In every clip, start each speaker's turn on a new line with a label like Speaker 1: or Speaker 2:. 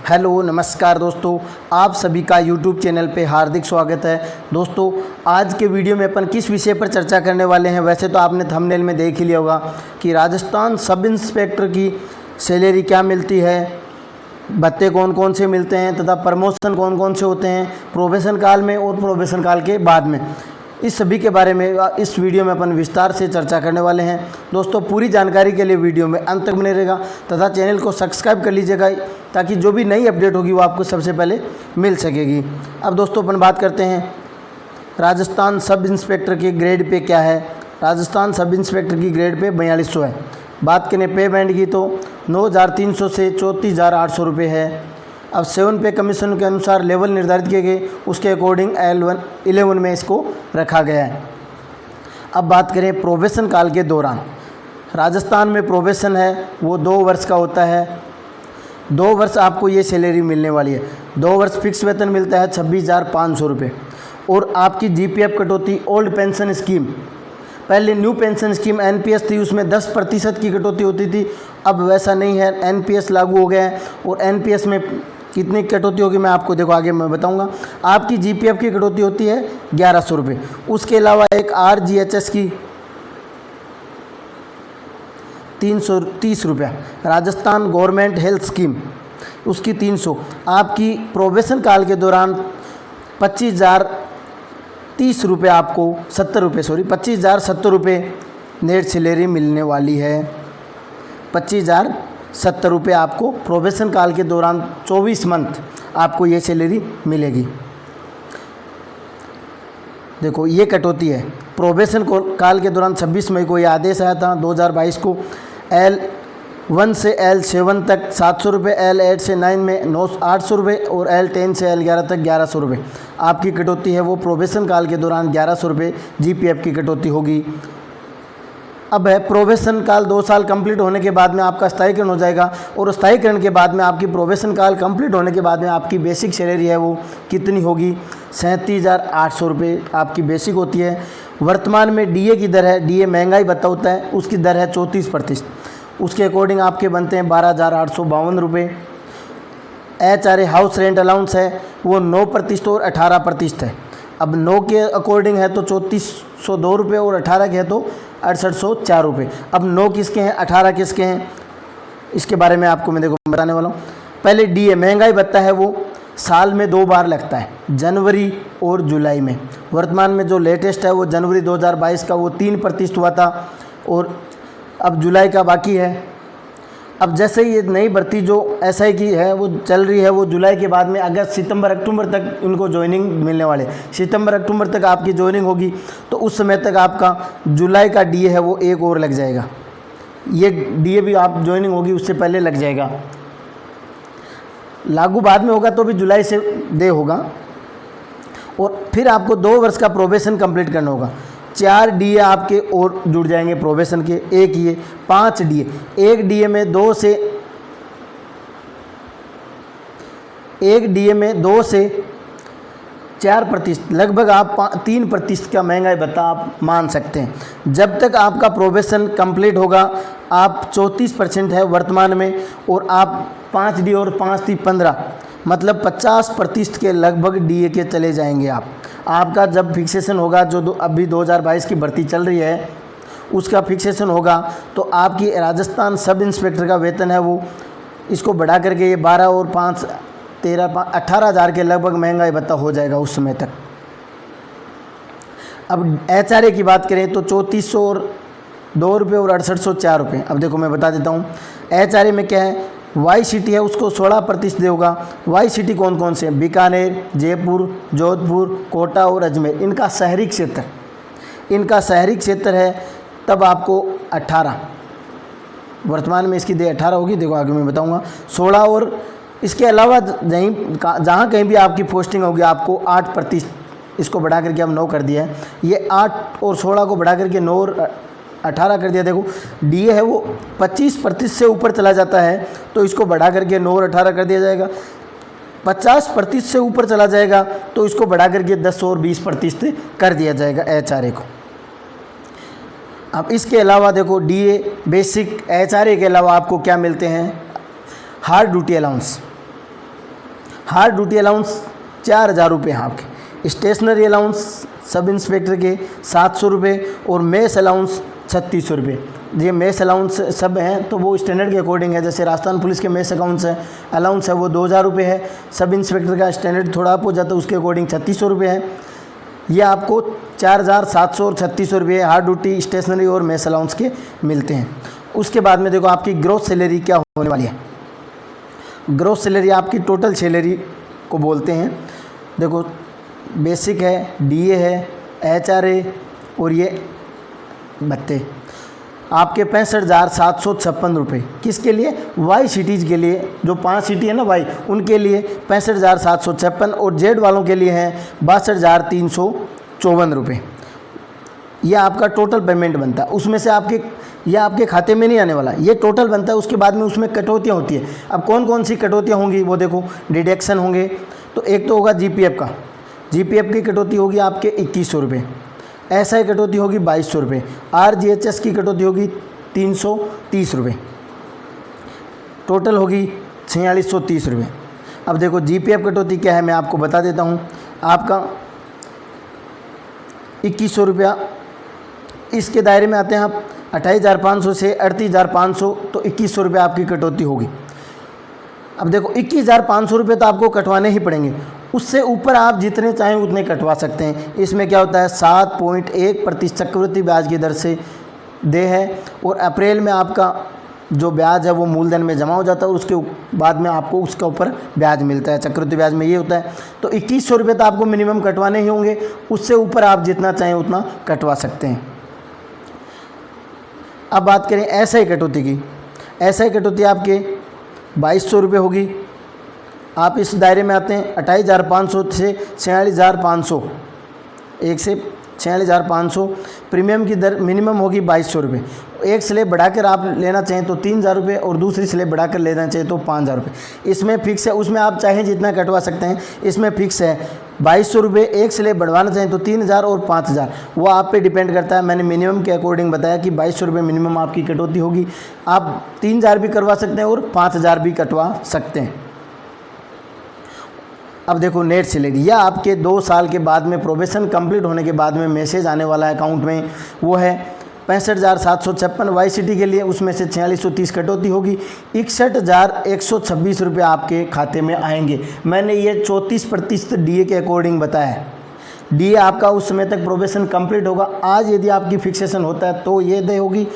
Speaker 1: Hello नमस्कार दोस्तों, आप सभी का यूट्यूब चैनल पे हार्दिक स्वागत है। दोस्तों, आज के वीडियो में अपन किस विषय पर चर्चा करने वाले हैं। वैसे तो आपने थंबनेल में देख ही लिया होगा कि राजस्थान सब इंस्पेक्टर की सैलरी क्या मिलती है, भत्ते कौन कौन से मिलते हैं तथा प्रमोशन कौन कौन से होते हैं प्रोबेशन काल में और प्रोबेशन काल के बाद में। इस सभी के बारे में इस वीडियो में अपन विस्तार से चर्चा करने वाले हैं। दोस्तों, पूरी जानकारी के लिए वीडियो में अंत तक बने रहेगा तथा चैनल को सब्सक्राइब कर लीजिएगा ताकि जो भी नई अपडेट होगी वो आपको सबसे पहले मिल सकेगी। अब दोस्तों अपन बात करते हैं राजस्थान सब इंस्पेक्टर के ग्रेड पे क्या है। राजस्थान सब इंस्पेक्टर की ग्रेड पे 4200 है। बात करें पे बैंड की तो 9,300 से 34,800 रुपये है। अब 7 पे कमीशन के अनुसार लेवल निर्धारित किए गए, उसके अकॉर्डिंग L11 में इसको रखा गया है। अब बात करें प्रोबेशन काल के दौरान, राजस्थान में प्रोबेशन है वो 2 वर्ष का होता है। 2 वर्ष आपको ये सैलरी मिलने वाली है। 2 वर्ष फिक्स वेतन मिलता है 26,500 रुपये। और आपकी GPF कटौती ओल्ड पेंशन स्कीम, पहले न्यू पेंशन स्कीम NPS थी, उसमें 10% की कटौती होती थी। अब वैसा नहीं है, NPS लागू हो गया है। और NPS में कितनी कटौती होगी मैं आपको देखो आगे मैं बताऊंगा। आपकी GPF की कटौती होती है 1100 रुपये। उसके अलावा एक RGHS की 330 रुपया, राजस्थान गवर्नमेंट हेल्थ स्कीम उसकी 300। आपकी प्रोबेशन काल के दौरान 25,030 रुपये आपको 25,070 रुपये नेट सैलरी मिलने वाली है। 25,070 रुपये आपको प्रोबेशन काल के दौरान 24 मंथ आपको ये सैलरी मिलेगी। देखो ये कटौती है प्रोबेशन काल के दौरान। 26 मई को ये आदेश आया था 2022 को। L1 से L7 तक 700 रुपये, L8 से 9 में 800 रुपये और L10 से L11 तक 1100 रुपये आपकी कटौती है। वो प्रोबेशन काल के दौरान 1100 रुपये GPF की कटौती होगी। अब है प्रोबेशन काल 2 साल कंप्लीट होने के बाद में आपका स्थायीकरण हो जाएगा। और स्थायीकरण के बाद में आपकी प्रोबेशन काल कंप्लीट होने के बाद में आपकी बेसिक सैलरी है वो कितनी होगी, 37,800 रुपये आपकी बेसिक होती है। वर्तमान में DA की दर है, DA महंगाई भत्ता होता है, उसकी दर है 34%। उसके अकॉर्डिंग आपके बनते हैं 12,852 रुपये। HRA हाउस रेंट अलाउंस है वो 9% और 18% है। अब 9 के अकॉर्डिंग है तो 3402 रुपये और 18 के है तो 6804 रुपये। अब 9 किसके हैं 18 किसके हैं इसके बारे में आपको मैं देखो बताने वाला हूँ। पहले DA महंगाई भत्ता है वो साल में 2 बार लगता है, जनवरी और जुलाई में। वर्तमान में जो लेटेस्ट है वो जनवरी 2022 का वो 3% हुआ था और अब जुलाई का बाकी है। अब जैसे ये नई भर्ती जो SI की है वो चल रही है, वो जुलाई के बाद में अगस्त सितंबर अक्टूबर तक इनको ज्वाइनिंग मिलने वाले। सितंबर अक्टूबर तक आपकी ज्वाइनिंग होगी तो उस समय तक आपका जुलाई का DA है वो एक और लग जाएगा। ये DA भी आप ज्वाइनिंग होगी उससे पहले लग जाएगा। लागू बाद में होगा तो भी जुलाई से दे होगा। और फिर आपको 2 वर्ष का प्रोबेशन कंप्लीट करना होगा। 4 DA आपके और जुड़ जाएंगे प्रोबेशन के, एक ये 5 DA। एक DA में 2 से 4% लगभग आप 3% का महंगाई भत्ता आप मान सकते हैं। जब तक आपका प्रोबेशन कंप्लीट होगा आप 34% है वर्तमान में और आप 5 DA और 5 3 15 मतलब 50% के लगभग DA के चले जाएंगे आप। आपका जब फिक्सेशन होगा जो अभी 2022 की भर्ती चल रही है उसका फिक्सेशन होगा तो आपकी राजस्थान सब इंस्पेक्टर का वेतन है वो इसको बढ़ा करके ये 12 और 5 13 18,000 के लगभग महंगाई भत्ता हो जाएगा उस समय तक। अब HRA की बात करें तो 3402 और 2 रुपये और 6804 रुपये। अब देखो मैं बता देता हूँ HRA में क्या है। YCT है उसको 16% देगा। YCT कौन कौन से हैं, बीकानेर, जयपुर, जोधपुर, कोटा और अजमेर। इनका शहरी क्षेत्र है तब आपको 18, वर्तमान में इसकी दे 18 होगी, देखो आगे मैं बताऊंगा 16। और इसके अलावा जहाँ कहीं भी आपकी पोस्टिंग होगी आपको 8%, इसको बढ़ा करके अब 9 कर दिया है। ये 8 और 16 को बढ़ा करके 9 और 18 कर दिया। देखो DA है वो 25% से ऊपर चला जाता है तो इसको बढ़ा करके 9 और 18 कर दिया जाएगा। 50% से ऊपर चला जाएगा तो इसको बढ़ा करके 10 और 20% कर दिया जाएगा HRA को। अब इसके अलावा देखो DA बेसिक HRA के अलावा आपको क्या मिलते हैं, hard duty allowance. Hard duty allowance 4,000 रुपये हैं आपके। स्टेशनरी अलाउंस सब इंस्पेक्टर के 700 रुपये और मेस अलाउंस 3600 रुपये। ये मेस अलाउंस सब हैं तो वो स्टैंडर्ड के अकॉर्डिंग है। जैसे राजस्थान पुलिस के मेस अलाउंस है वो 2,000 रुपये है। सब इंस्पेक्टर का स्टैंडर्ड थोड़ा अप हो जाता है, उसके अकॉर्डिंग 3600 रुपये है। ये आपको 4,700 और 3600 रुपये हार्ड ड्यूटी, स्टेशनरी और मेस अलाउंस के मिलते हैं। उसके बाद में देखो आपकी ग्रॉस सैलरी क्या होने वाली है। ग्रॉस सैलरी आपकी टोटल सैलरी को बोलते हैं। देखो बेसिक है, डीए है, एचआरए और ये भत्ते आपके 65,756 रुपये। किसके लिए? वाई सिटीज़ के लिए, जो 5 सिटी है ना वाई, उनके लिए 65,756 और जेड वालों के लिए हैं 62,354 रुपये। यह आपका टोटल पेमेंट बनता है। उसमें से यह आपके खाते में नहीं आने वाला, ये टोटल बनता है। उसके बाद में उसमें कटौतियाँ होती है। अब कौन कौन सी कटौतियाँ होंगी वो देखो, डिडक्शन होंगे। तो एक तो होगा जीपीएफ का, जीपीएफ की कटौती होगी आपके 2100 रुपये। एसआई कटौती होगी 2200 रुपये। आरजीएचएस की कटौती होगी 330 रुपये। टोटल होगी 4630 रुपये। अब देखो जीपीएफ कटौती क्या है मैं आपको बता देता हूँ। आपका 2100 रुपया इसके दायरे में आते हैं आप। 28,500 से 38,500 तो 2100 रुपये आपकी कटौती होगी। अब देखो 21,500 रुपये तो आपको कटवाने ही पड़ेंगे। उससे ऊपर आप जितने चाहें उतने कटवा सकते हैं। इसमें क्या होता है 7.1% चक्रवृद्धि ब्याज की दर से दे है और अप्रैल में आपका जो ब्याज है वो मूलधन में जमा हो जाता है और उसके बाद में आपको उसका ऊपर ब्याज मिलता है। चक्रवृद्धि ब्याज में ये होता है। तो 2100 रुपये तो आपको मिनिमम कटवाने ही होंगे। उससे ऊपर आप जितना चाहें उतना कटवा सकते हैं। अब बात करें एसआई कटौती की। एसआई कटौती आपके 2200 रुपये होगी। आप इस दायरे में आते हैं 28,500 से 46,500, 1 से 46,500। प्रीमियम की दर मिनिमम होगी 2200 रुपये। एक स्लेब बढ़ाकर आप लेना चाहें तो 3,000 रुपये और दूसरी स्लेब बढ़ाकर लेना चाहिए तो 5,000 रुपये। इसमें फिक्स है, उसमें आप चाहें जितना कटवा सकते हैं। इसमें फिक्स है 2200 रुपये। एक स्लेब बढ़वाना चाहें तो 3,000 और 5,000, वो आप पे डिपेंड करता है। मैंने मिनिमम के अकॉर्डिंग बताया कि 2200 रुपये मिनिमम आपकी कटौती होगी। आप 3,000 भी करवा सकते हैं और 5,000 भी कटवा सकते हैं। अब देखो नेट सैलरी, यह आपके 2 साल के बाद में प्रोबेशन कंप्लीट होने के बाद में मैसेज आने वाला है अकाउंट में, वो है 65,756 वाई सिटी के लिए। उसमें से 4630 कटौती होगी। 61,126 रुपये आपके खाते में आएंगे। मैंने ये 34% डीए के अकॉर्डिंग बताया है। डीए आपका उस समय तक प्रोबेशन कंप्लीट होगा। आज यदि आपकी फिक्सेशन होता है तो ये दे होगी।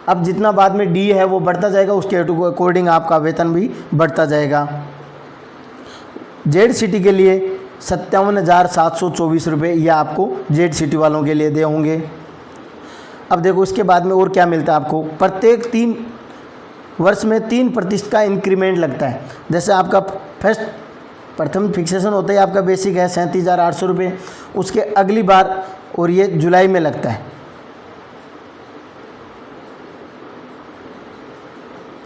Speaker 1: अब जितना बाद में डीए है वो बढ़ता जाएगा, उसके अकॉर्डिंग आपका वेतन भी बढ़ता जाएगा। जेड सिटी के लिए 57,724 रुपये ये आपको जेड सिटी वालों के लिए दे होंगे। अब देखो इसके बाद में और क्या मिलता है आपको। प्रत्येक 3 वर्ष में 3% का इंक्रीमेंट लगता है। जैसे आपका प्रथम फिक्सेशन होता है आपका बेसिक है 37,800 रुपये। उसके अगली बार और ये जुलाई में लगता है,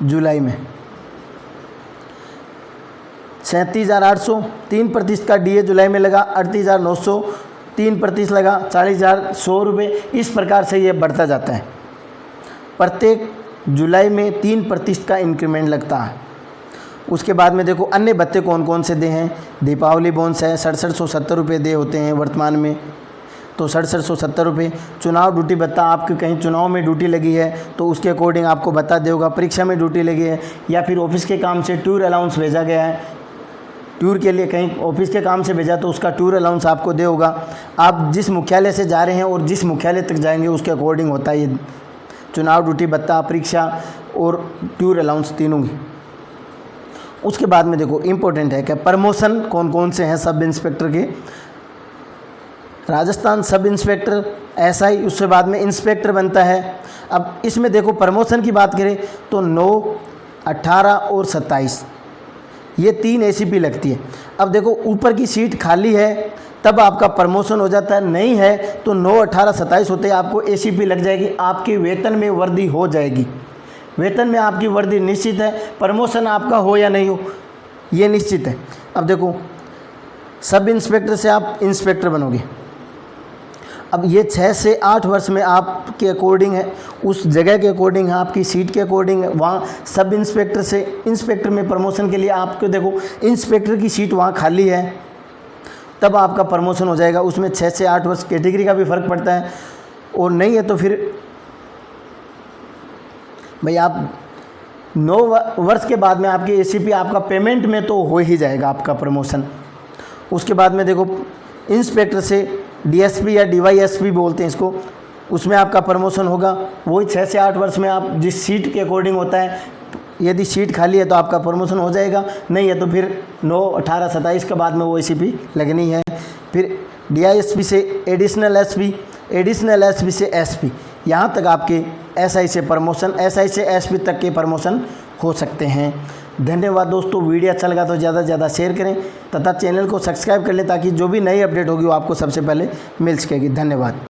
Speaker 1: जुलाई में 37,800, 3% का डीए जुलाई में लगा। 38,900, 3% लगा, 40,100 रुपये। इस प्रकार से ये बढ़ता जाता है। प्रत्येक जुलाई में 3% का इंक्रीमेंट लगता है। उसके बाद में देखो अन्य भत्ते कौन कौन से दे हैं। दीपावली बोनस है 6770 रुपये दे होते हैं वर्तमान में, तो 6770 रुपये। चुनाव ड्यूटी भत्ता, आपके कहीं चुनाव में ड्यूटी लगी है तो उसके अकॉर्डिंग आपको भत्ता दे होगा। परीक्षा में ड्यूटी लगी है या फिर ऑफिस के काम से टूर अलाउंस भेजा गया है, टूर के लिए कहीं ऑफिस के काम से भेजा तो उसका टूर अलाउंस आपको दे होगा। आप जिस मुख्यालय से जा रहे हैं और जिस मुख्यालय तक जाएंगे उसके अकॉर्डिंग होता है ये चुनाव ड्यूटी भत्ता, परीक्षा और टूर अलाउंस तीनों की। उसके बाद में देखो इम्पोर्टेंट है कि प्रमोशन कौन कौन से हैं सब इंस्पेक्टर के। राजस्थान सब इंस्पेक्टर, एसआई, उसके बाद में इंस्पेक्टर बनता है। अब इसमें देखो प्रमोशन की बात करें तो 9, 18 और 27 ये 3 एसीपी लगती है। अब देखो ऊपर की सीट खाली है तब आपका प्रमोशन हो जाता है, नहीं है तो 9, 18, 27 होते आपको एसीपी लग जाएगी। आपके वेतन में वृद्धि हो जाएगी। वेतन में आपकी वृद्धि निश्चित है। प्रमोशन आपका हो या नहीं हो ये निश्चित है। अब देखो सब इंस्पेक्टर से आप इंस्पेक्टर बनोगे। अब ये 6 से 8 वर्ष में आपके अकॉर्डिंग है, उस जगह के अकॉर्डिंग है, आपकी सीट के अकॉर्डिंग है। वहाँ सब इंस्पेक्टर से इंस्पेक्टर में प्रमोशन के लिए आपको देखो इंस्पेक्टर की सीट वहाँ खाली है, तब आपका प्रमोशन हो जाएगा। उसमें 6 से 8 वर्ष कैटेगरी का भी फ़र्क पड़ता है, और नहीं है तो फिर भाई आप 9 वर्ष के बाद में आपकी एसीपी आपका पेमेंट में तो हो ही जाएगा आपका प्रमोशन। उसके बाद में देखो इंस्पेक्टर से डीएसपी या डीवाईएसपी बोलते हैं इसको, उसमें आपका प्रमोशन होगा वही 6 से 8 वर्ष में। आप जिस सीट के अकॉर्डिंग होता है, यदि सीट खाली है तो आपका प्रमोशन हो जाएगा, नहीं है तो फिर 9, 18, 27 के बाद में वो एसीपी लगनी है। फिर डीआईएसपी से एडिशनल एसपी, एडिशनल एसपी से एसपी, यहाँ तक आपके एसआई से प्रमोशन, एसआई से एसपी तक के प्रमोशन हो सकते हैं। धन्यवाद दोस्तों, वीडियो अच्छा लगा तो ज़्यादा से ज़्यादा शेयर करें तथा चैनल को सब्सक्राइब कर लें ताकि जो भी नई अपडेट होगी वो आपको सबसे पहले मिल सकेगी। धन्यवाद।